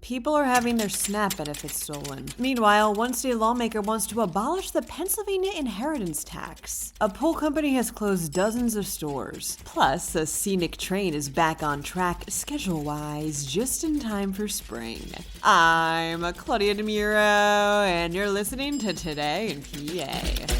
People are having their SNAP benefits stolen. Meanwhile, one state lawmaker wants to abolish the Pennsylvania inheritance tax. A pool company has closed dozens of stores. Plus, a scenic train is back on track schedule-wise just in time for spring. I'm Claudia Dimuro, and you're listening to Today in PA.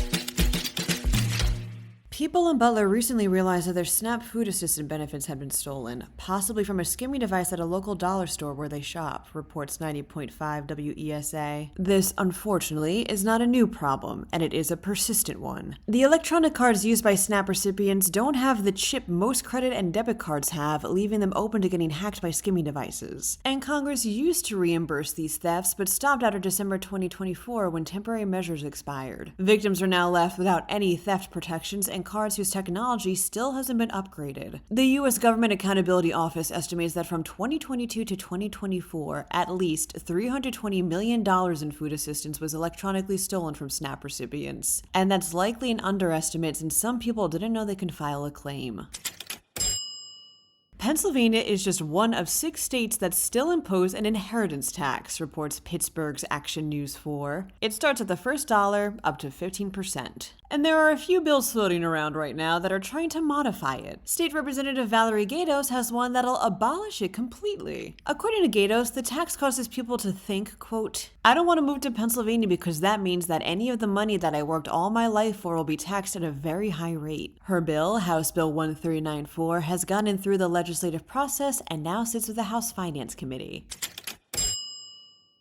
People in Butler recently realized that their SNAP food assistance benefits had been stolen, possibly from a skimming device at a local dollar store where they shop, reports 90.5 WESA. This, unfortunately, is not a new problem, and it is a persistent one. The electronic cards used by SNAP recipients don't have the chip most credit and debit cards have, leaving them open to getting hacked by skimming devices. And Congress used to reimburse these thefts, but stopped after December 2024 when temporary measures expired. Victims are now left without any theft protections and cards whose technology still hasn't been upgraded. The U.S. Government Accountability Office estimates that from 2022 to 2024, at least $320 million in food assistance was electronically stolen from SNAP recipients. And that's likely an underestimate since some people didn't know they can file a claim. Pennsylvania is just one of 6 states that still impose an inheritance tax, reports Pittsburgh's Action News 4. It starts at the first dollar, up to 15%. And there are a few bills floating around right now that are trying to modify it. State Representative Valerie Gatos has one that'll abolish it completely. According to Gatos, the tax causes people to think, quote, "I don't want to move to Pennsylvania because that means that any of the money that I worked all my life for will be taxed at a very high rate." Her bill, House Bill 1394, has gotten through the legislative process and now sits with the House Finance Committee.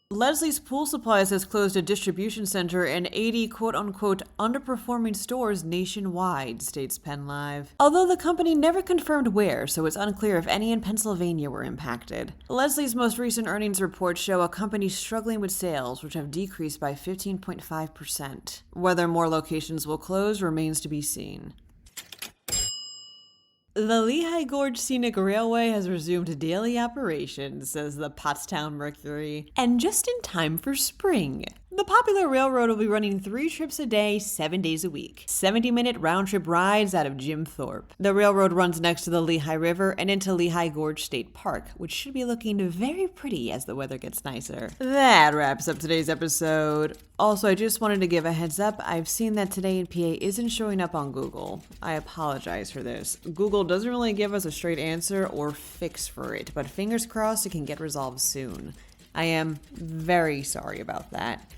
Leslie's Pool Supplies has closed a distribution center in 80 quote-unquote underperforming stores nationwide, states PennLive. Although the company never confirmed where, so it's unclear if any in Pennsylvania were impacted. Leslie's most recent earnings reports show a company struggling with sales, which have decreased by 15.5%. Whether more locations will close remains to be seen. The Lehigh Gorge Scenic Railway has resumed daily operations, says the Pottstown Mercury, and just in time for spring. The popular railroad will be running 3 trips a day, 7 days a week. 70-minute round-trip rides out of Jim Thorpe. The railroad runs next to the Lehigh River and into Lehigh Gorge State Park, which should be looking very pretty as the weather gets nicer. That wraps up today's episode. Also, I just wanted to give a heads up. I've seen that Today in PA isn't showing up on Google. I apologize for this. Google doesn't really give us a straight answer or fix for it, but fingers crossed it can get resolved soon. I am very sorry about that.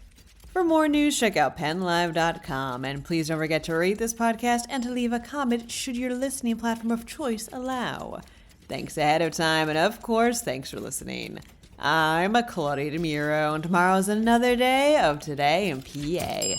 For more news, check out PennLive.com, and please don't forget to rate this podcast and to leave a comment should your listening platform of choice allow. Thanks ahead of time, and of course, thanks for listening. I'm Claudia Dimuro, and tomorrow's another day of Today in PA.